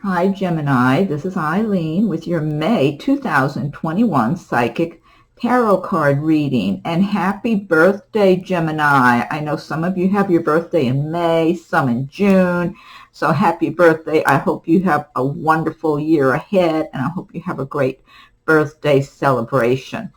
Hi, Gemini. This is Eileen with your May 2021 Psychic Tarot card reading. And happy birthday, Gemini. I know some of you have your birthday in May, some in June. So happy birthday. I hope you have a wonderful year ahead, and I hope you have a great birthday celebration.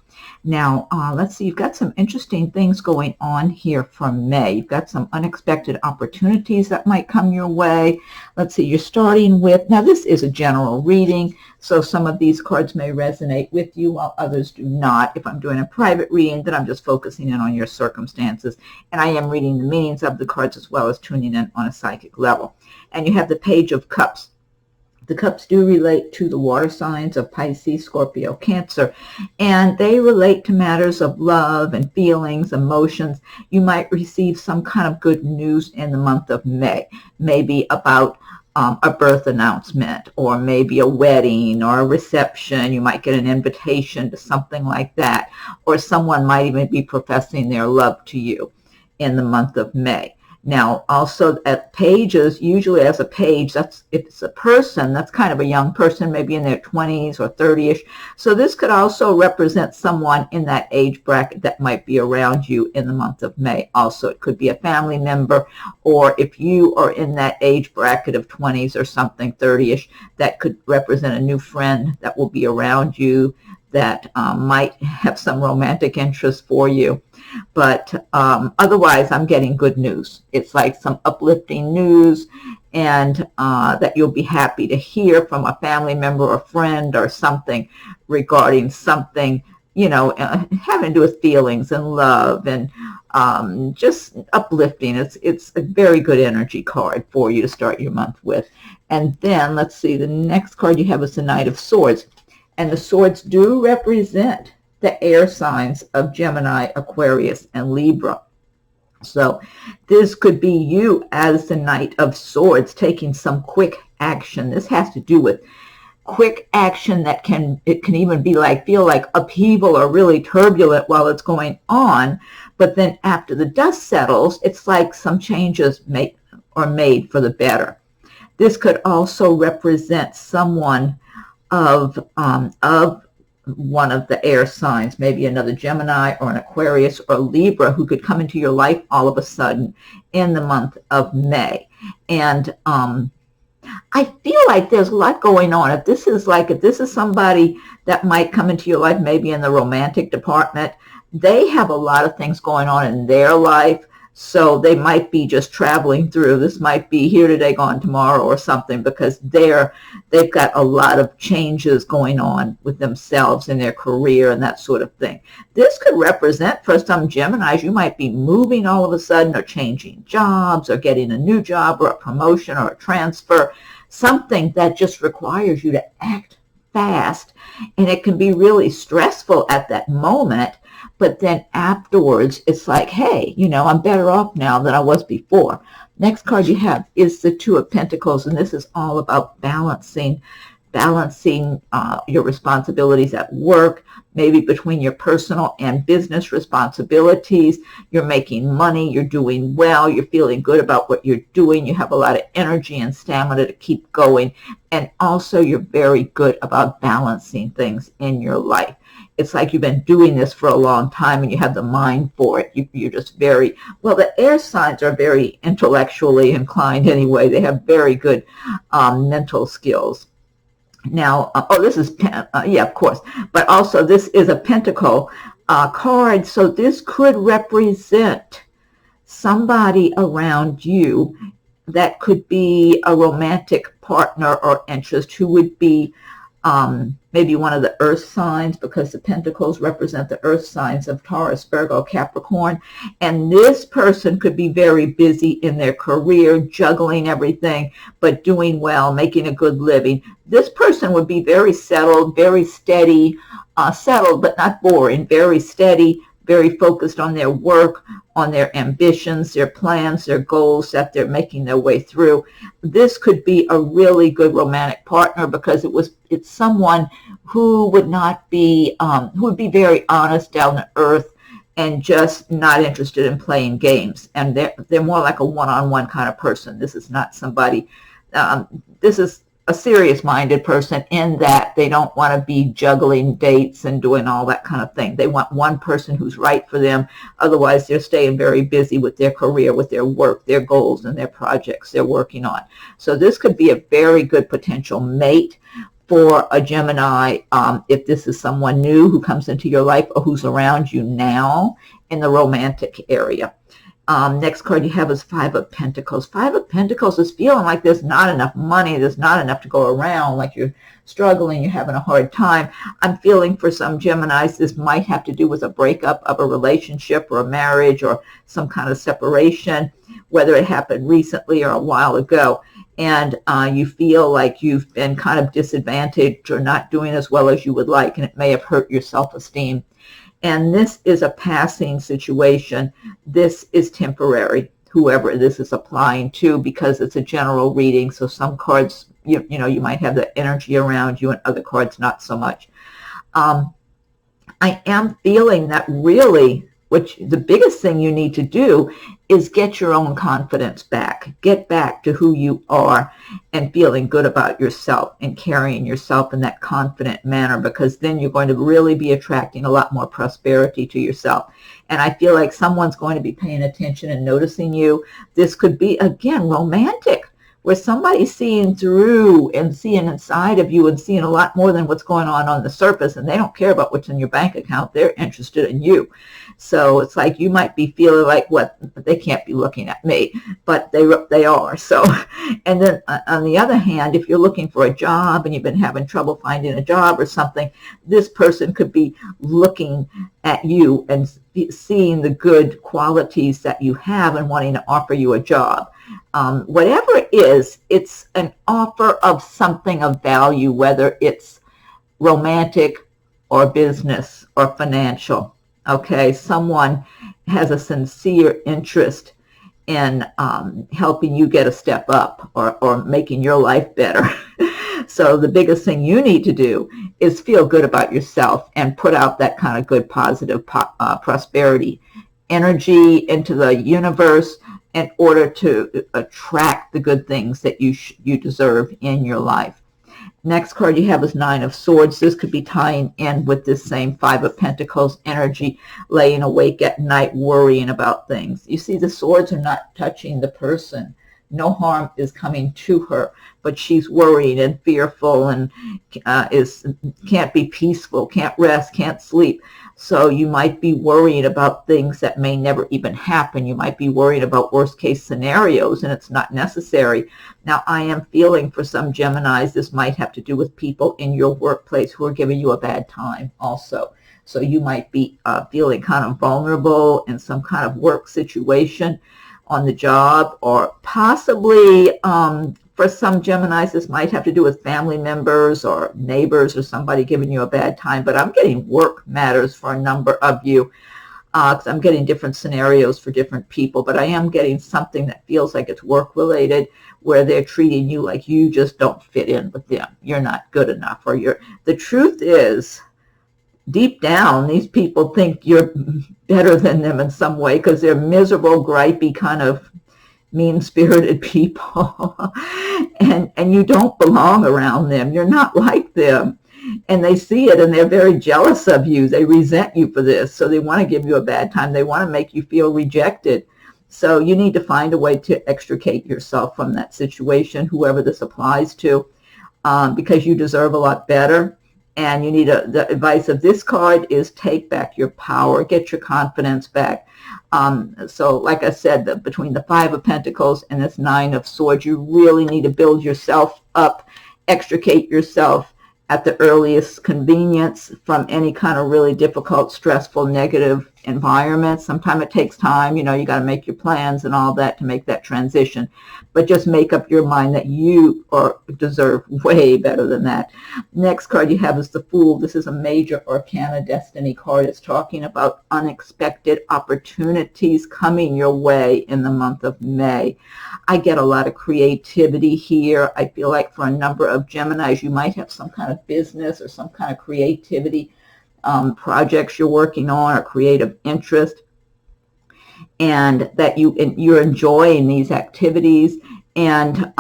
Now, let's see, you've got some interesting things going on here from May. You've got some unexpected opportunities that might come your way. Let's see, you're starting with, now this is a general reading, so some of these cards may resonate with you while others do not. If I'm doing a private reading, then I'm just focusing in on your circumstances, and I am reading the meanings of the cards as well as tuning in on a psychic level. And you have the Page of Cups. The cups do relate to the water signs of Pisces, Scorpio, Cancer, and they relate to matters of love and feelings, emotions. You might receive some kind of good news in the month of May, maybe about a birth announcement, or maybe a wedding or a reception. You might get an invitation to something like that, or someone might even be professing their love to you in the month of May. Now, also at pages, usually as a page, that's if it's a person, that's kind of a young person, maybe in their 20s or 30ish. So this could also represent someone in that age bracket that might be around you in the month of May. Also, it could be a family member, or if you are in that age bracket of 20s or something, 30ish, that could represent a new friend that will be around you that might have some romantic interest for you. But otherwise, I'm getting good news. It's like some uplifting news, and that you'll be happy to hear from a family member or friend or something regarding something, you know, having to do with feelings and love and just uplifting. It's a very good energy card for you to start your month with. And then, let's see, the next card you have is the Knight of Swords. And the swords do represent the air signs of Gemini, Aquarius, and Libra. So this could be you as the Knight of Swords taking some quick action. This has to do with quick action that can even be like, feel like upheaval or really turbulent while it's going on. But then after the dust settles, it's like some changes made for the better. This could also represent someone of one of the air signs, maybe another Gemini or an Aquarius or Libra, who could come into your life all of a sudden in the month of May. And I feel like there's a lot going on. If this is somebody that might come into your life, maybe in the romantic department, they have a lot of things going on in their life. So they might be just traveling through. This might be here today, gone tomorrow or something, because they've got a lot of changes going on with themselves in their career and that sort of thing. This could represent, for some Geminis, you might be moving all of a sudden, or changing jobs, or getting a new job, or a promotion, or a transfer, something that just requires you to act fast. And it can be really stressful at that moment. But then afterwards, it's like, hey, you know, I'm better off now than I was before. Next card you have is the Two of Pentacles, and this is all about balancing your responsibilities at work, maybe between your personal and business responsibilities. You're making money, you're doing well, you're feeling good about what you're doing, you have a lot of energy and stamina to keep going, and also you're very good about balancing things in your life. It's like you've been doing this for a long time and you have the mind for it. You're just very, well, the air signs are very intellectually inclined anyway. They have very good mental skills. Now, this is, yeah, of course, but also this is a pentacle card, so this could represent somebody around you that could be a romantic partner or interest, who would be maybe one of the earth signs, because the pentacles represent the earth signs of Taurus, Virgo, Capricorn. And this person could be very busy in their career, juggling everything, but doing well, making a good living. This person would be very settled, very steady, settled but not boring, very steady, very focused on their work, on their ambitions, their plans, their goals that they're making their way through. This could be a really good romantic partner, because it's someone who would not be, who would be very honest, down to earth, and just not interested in playing games. And they're more like a one-on-one kind of person. This is not somebody, this is a serious-minded person in that they don't want to be juggling dates and doing all that kind of thing. They want one person who's right for them. Otherwise, they're staying very busy with their career, with their work, their goals, and their projects they're working on. So this could be a very good potential mate for a Gemini, if this is someone new who comes into your life or who's around you now in the romantic area. Next card you have is Five of Pentacles. Five of Pentacles is feeling like there's not enough money, there's not enough to go around, like you're struggling, you're having a hard time. I'm feeling for some Geminis this might have to do with a breakup of a relationship or a marriage or some kind of separation, whether it happened recently or a while ago. And you feel like you've been kind of disadvantaged or not doing as well as you would like, and it may have hurt your self-esteem. And this is a passing situation. This is temporary, whoever this is applying to, because it's a general reading. So some cards, you know, you might have the energy around you and other cards not so much. I am feeling that really, which the biggest thing you need to do is get your own confidence back. Get back to who you are and feeling good about yourself and carrying yourself in that confident manner, because then you're going to really be attracting a lot more prosperity to yourself. And I feel like someone's going to be paying attention and noticing you. This could be, again, romantic, where somebody's seeing through and seeing inside of you and seeing a lot more than what's going on the surface, and they don't care about what's in your bank account. They're interested in you. So it's like you might be feeling like, what, they can't be looking at me, but they are. So, and then on the other hand, if you're looking for a job and you've been having trouble finding a job or something, this person could be looking at you and seeing the good qualities that you have and wanting to offer you a job. Whatever it is, it's an offer of something of value, whether it's romantic or business or financial. Okay, someone has a sincere interest in helping you get a step up or making your life better. So the biggest thing you need to do is feel good about yourself and put out that kind of good, positive prosperity energy into the universe in order to attract the good things that you deserve in your life. Next card you have is Nine of Swords. This could be tying in with this same Five of Pentacles energy, laying awake at night, worrying about things. You see, the swords are not touching the person. No harm is coming to her, but she's worried and fearful and can't be peaceful, can't rest, can't sleep. So you might be worried about things that may never even happen. You might be worried about worst case scenarios, and it's not necessary. Now, I am feeling for some Geminis, this might have to do with people in your workplace who are giving you a bad time also. So you might be feeling kind of vulnerable in some kind of work situation on the job, or possibly for some Geminis, this might have to do with family members or neighbors or somebody giving you a bad time. But I'm getting work matters for a number of you, because I'm getting different scenarios for different people. But I am getting something that feels like it's work-related, where they're treating you like you just don't fit in with them. You're not good enough, or the truth is, deep down, these people think you're better than them in some way, because they're miserable, gripey, kind of mean-spirited people. and you don't belong around them. You're not like them. And they see it, and they're very jealous of you. They resent you for this. So they want to give you a bad time. They want to make you feel rejected. So you need to find a way to extricate yourself from that situation, whoever this applies to, because you deserve a lot better. And you need the advice of this card is take back your power, get your confidence back. So like I said, between the Five of Pentacles and this Nine of Swords, you really need to build yourself up, extricate yourself at the earliest convenience from any kind of really difficult, stressful, negative environment. Sometimes it takes time. You know, you got to make your plans and all that to make that transition. But just make up your mind that you deserve way better than that. Next card you have is the Fool. This is a major arcana destiny card. It's talking about unexpected opportunities coming your way in the month of May. I get a lot of creativity here. I feel like for a number of Geminis, you might have some kind of business or some kind of creativity projects you're working on or creative interest, and that you're enjoying these activities. And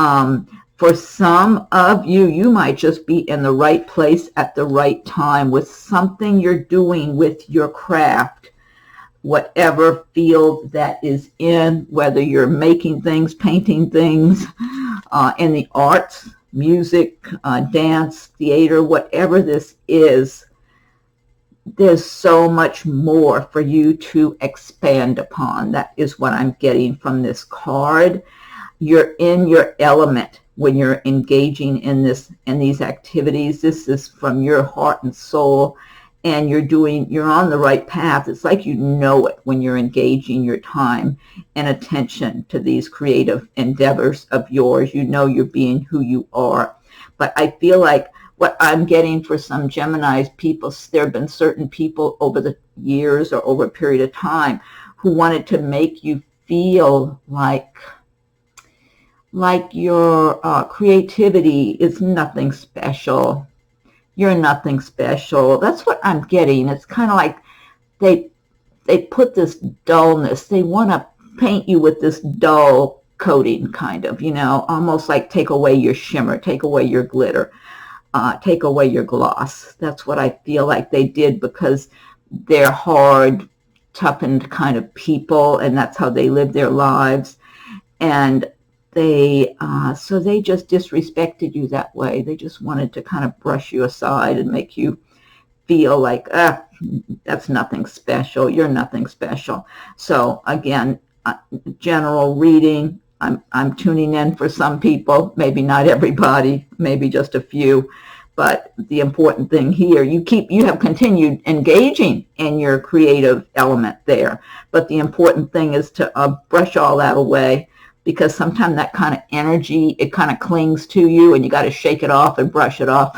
For some of you, you might just be in the right place at the right time with something you're doing with your craft, whatever field that is in, whether you're making things, painting things, in the arts, music, dance, theater, whatever this is. There's so much more for you to expand upon. That is what I'm getting from this card. You're in your element when you're engaging in these activities. This is from your heart and soul, and you're on the right path. It's like you know it when you're engaging your time and attention to these creative endeavors of yours. You know you're being who you are. But I feel like what I'm getting for some Geminis people, there have been certain people over the years or over a period of time who wanted to make you feel like your creativity is nothing special. You're nothing special. That's what I'm getting. It's kind of like they put this dullness. They want to paint you with this dull coating, kind of, almost like take away your shimmer, take away your glitter, take away your gloss. That's what I feel like they did, because they're hard, toughened kind of people, and that's how they live their lives. And so they just disrespected you that way. They just wanted to kind of brush you aside and make you feel like, that's nothing special. You're nothing special. So again, general reading. I'm tuning in for some people, maybe not everybody, maybe just a few. But the important thing here, you have continued engaging in your creative element there. But the important thing is to brush all that away, because sometimes that kind of energy, it kind of clings to you, and you got to shake it off and brush it off,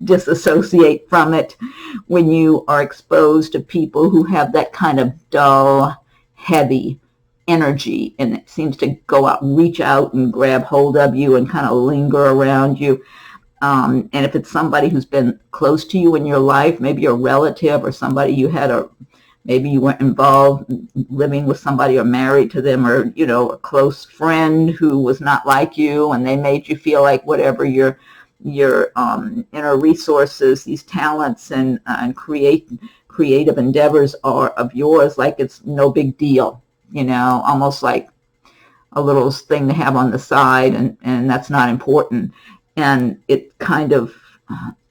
disassociate from it when you are exposed to people who have that kind of dull, heavy energy, and it seems to go out, reach out and grab hold of you and kind of linger around you. And if it's somebody who's been close to you in your life, maybe a relative or somebody maybe you weren't involved living with somebody or married to them, or, a close friend who was not like you, and they made you feel like whatever your inner resources, these talents and creative endeavors are of yours, like it's no big deal, almost like a little thing to have on the side, and that's not important. And it kind of,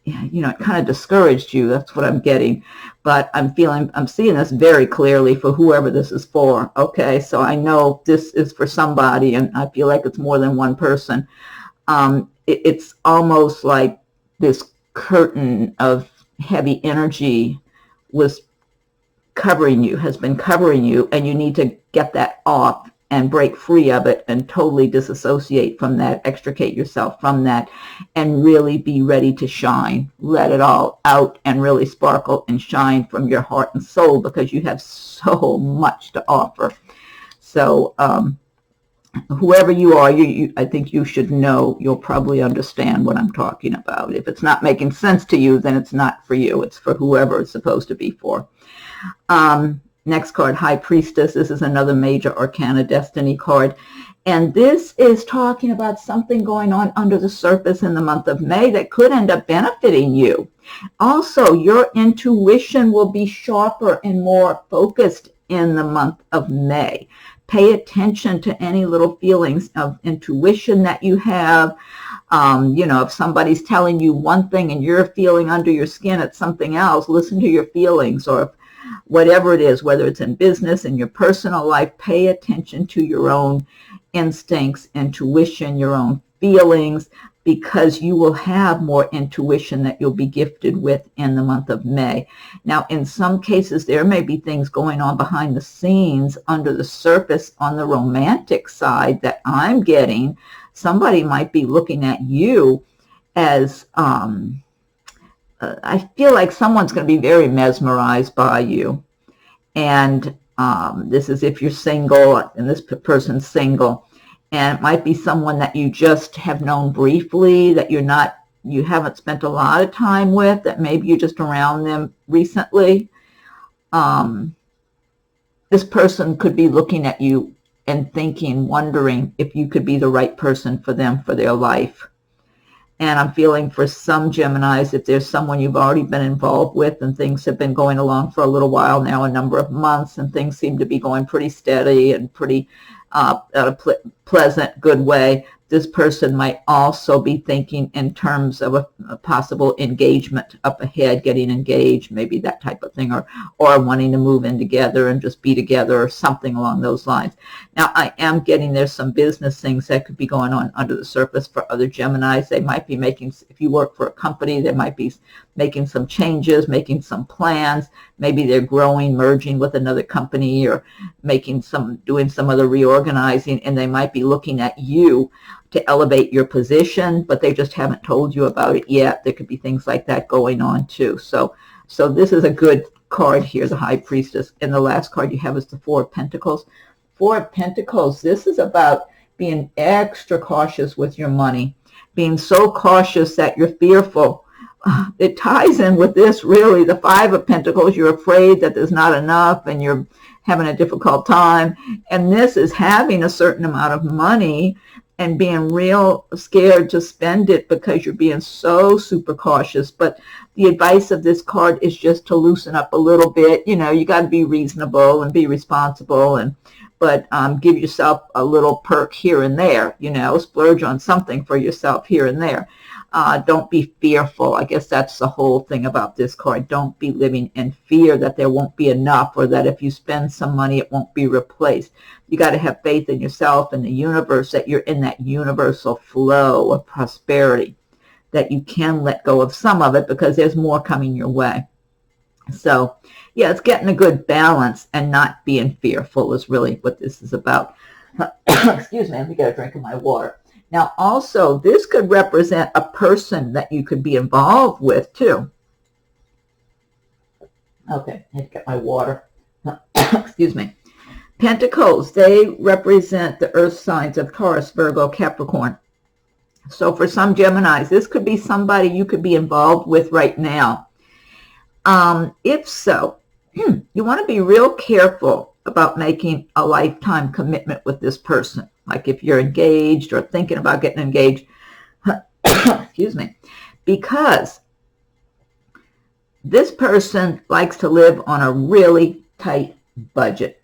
it kind of discouraged you. That's what I'm getting. But I'm seeing this very clearly for whoever this is for. Okay, so I know this is for somebody, and I feel like it's more than one person. It's almost like this curtain of heavy energy has been covering you, and you need to get that off and break free of it and totally disassociate from that, extricate yourself from that, and really be ready to shine. Let it all out and really sparkle and shine from your heart and soul, because you have so much to offer. So whoever you are, I think you should know, you'll probably understand what I'm talking about. If it's not making sense to you, then it's not for you. It's for whoever it's supposed to be for. Next card, High Priestess. This is another major arcana destiny card. And this is talking about something going on under the surface in the month of May that could end up benefiting you. Also, your intuition will be sharper and more focused in the month of May. Pay attention to any little feelings of intuition that you have. If somebody's telling you one thing and you're feeling under your skin it's something else, listen to your feelings. Or if whatever it is, whether it's in business, in your personal life, pay attention to your own instincts, intuition, your own feelings, because you will have more intuition that you'll be gifted with in the month of May. Now, in some cases, there may be things going on behind the scenes, under the surface, on the romantic side that I'm getting. Somebody might be looking at you as, I feel like someone's going to be very mesmerized by you. And this is if you're single, and this person's single. And it might be someone that you just have known briefly, that you haven't spent a lot of time with, that maybe you're just around them recently. This person could be looking at you and thinking, wondering if you could be the right person for them, for their life. And I'm feeling for some Geminis, if there's someone you've already been involved with and things have been going along for a little while now, a number of months, and things seem to be going pretty steady and pretty at a pleasant, good way, this person might also be thinking in terms of a possible engagement up ahead, getting engaged, maybe that type of thing, or wanting to move in together and just be together or something along those lines. Now, I am getting there's some business things that could be going on under the surface for other Geminis. They might be making, if you work for a company, they might be making some changes, making some plans. Maybe they're growing, merging with another company, or doing some other reorganizing, and they might be looking at you to elevate your position, but they just haven't told you about it yet. There could be things like that going on too. So this is a good card here, the High Priestess. And the last card you have is the Four of Pentacles. Four of Pentacles, this is about being extra cautious with your money, being so cautious that you're fearful. It ties in with this, really, the Five of Pentacles. You're afraid that there's not enough and you're having a difficult time. And this is having a certain amount of money and being real scared to spend it because you're being so super cautious. But the advice of this card is just to loosen up a little bit. You know, you got to be reasonable and be responsible, but give yourself a little perk here and there. You know, splurge on something for yourself here and there. Don't be fearful. I guess that's the whole thing about this card. Don't be living in fear that there won't be enough, or that if you spend some money, it won't be replaced. You got to have faith in yourself and the universe, that you're in that universal flow of prosperity, that you can let go of some of it because there's more coming your way. So, yeah, it's getting a good balance and not being fearful is really what this is about. Excuse me, let me get a drink of my water. Now, also, this could represent a person that you could be involved with, too. Okay, I need to get my water. Excuse me. Pentacles, they represent the earth signs of Taurus, Virgo, Capricorn. So for some Geminis, this could be somebody you could be involved with right now. If so, you want to be real careful about making a lifetime commitment with this person. Like if you're engaged or thinking about getting engaged, excuse me, because this person likes to live on a really tight budget,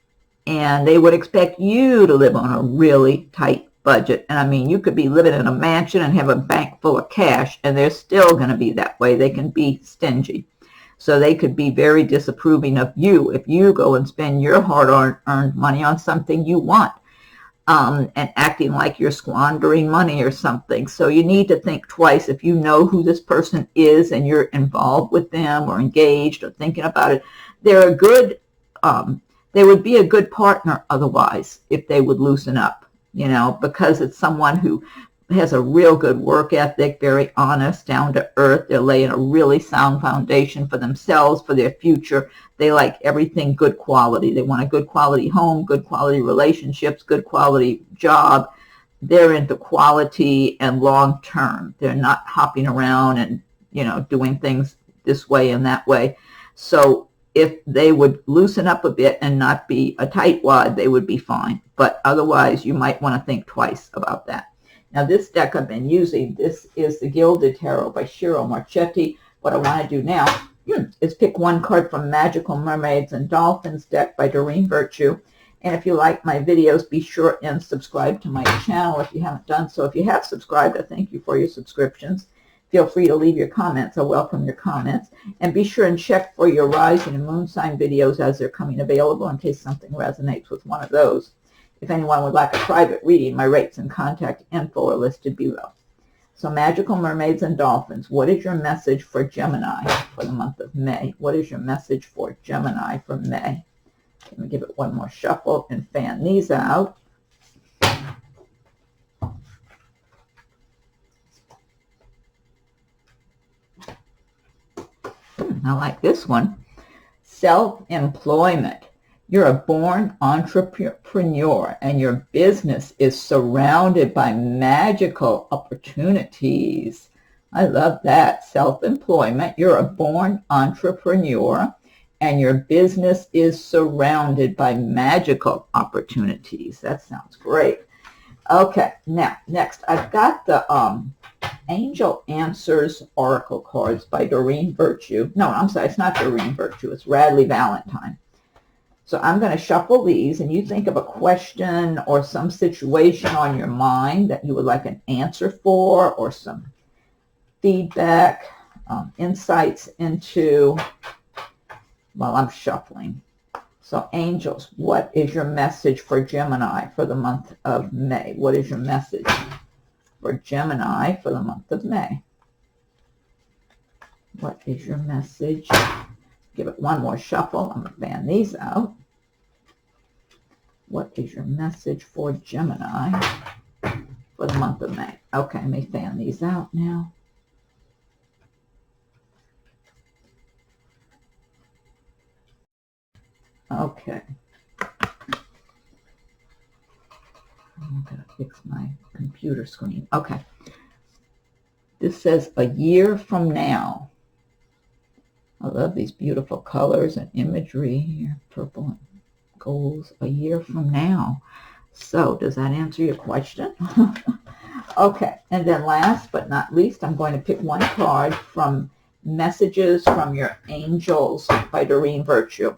and they would expect you to live on a really tight budget. And I mean, you could be living in a mansion and have a bank full of cash, and they're still going to be that way. They can be stingy. So they could be very disapproving of you if you go and spend your hard-earned money on something you want, and acting like you're squandering money or something. So you need to think twice if you know who this person is and you're involved with them or engaged or thinking about it. They're a good, they would be a good partner otherwise if they would loosen up, you know, because it's someone who has a real good work ethic, very honest, down to earth. They're laying a really sound foundation for themselves, for their future. They like everything good quality. They want a good quality home, good quality relationships, good quality job. They're into quality and long term. They're not hopping around and, you know, doing things this way and that way. So if they would loosen up a bit and not be a tightwad, they would be fine. But otherwise, you might want to think twice about that. Now, this deck I've been using, this is the Gilded Tarot by Ciro, Marchetti. What I want to do now is pick one card from Magical Mermaids and Dolphins deck by Doreen Virtue. And if you like my videos, be sure and subscribe to my channel if you haven't done so. If you have subscribed, I thank you for your subscriptions. Feel free to leave your comments. I welcome your comments. And be sure and check for your rising and moon sign videos as they're coming available in case something resonates with one of those. If anyone would like a private reading, my rates and contact info are listed below. So Magical Mermaids and Dolphins, what is your message for Gemini for the month of May? What is your message for Gemini for May? Let me give it one more shuffle and fan these out. I like this one. Self-employment. You're a born entrepreneur, and your business is surrounded by magical opportunities. I love that. Self-employment. You're a born entrepreneur, and your business is surrounded by magical opportunities. That sounds great. Okay, now, next, I've got the Angel Answers Oracle cards by Doreen Virtue. No, I'm sorry, it's not Doreen Virtue. It's Radleigh Valentine. So I'm going to shuffle these, and you think of a question or some situation on your mind that you would like an answer for, or some feedback, insights into, while I'm shuffling. So angels, what is your message for Gemini for the month of May? What is your message for Gemini for the month of May? What is your message? Give it one more shuffle. I'm going to fan these out. What is your message for Gemini for the month of May? Okay, let me fan these out now. Okay. I'm going to fix my computer screen. Okay. This says a year from now. I love these beautiful colors and imagery here. Purple and goals. A year from now. So, does that answer your question? Okay. And then last but not least, I'm going to pick one card from Messages from Your Angels by Doreen Virtue.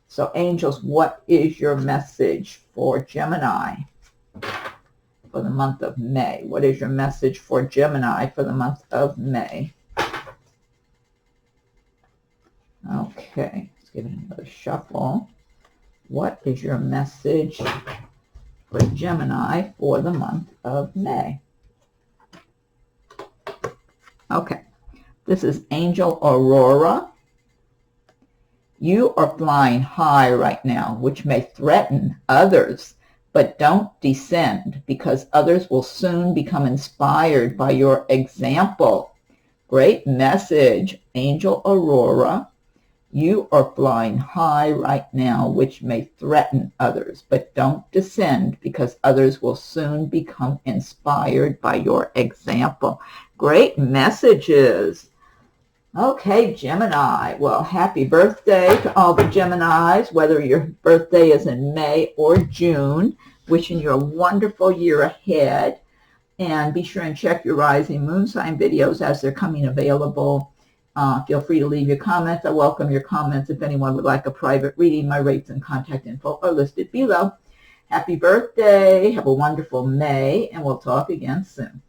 So, angels, what is your message for Gemini for the month of May? What is your message for Gemini for the month of May? Okay, let's give it another shuffle. What is your message for Gemini for the month of May? Okay, this is Angel Aurora. You are flying high right now, which may threaten others, but don't descend, because others will soon become inspired by your example. Great message, Angel Aurora. You are flying high right now, which may threaten others, but don't descend, because others will soon become inspired by your example. Great messages. Okay, Gemini. Well, happy birthday to all the Geminis, whether your birthday is in May or June. Wishing you a wonderful year ahead. And be sure and check your rising moon sign videos as they're coming available. Feel free to leave your comments. I welcome your comments. If anyone would like a private reading, my rates and contact info are listed below. Happy birthday. Have a wonderful May, and we'll talk again soon.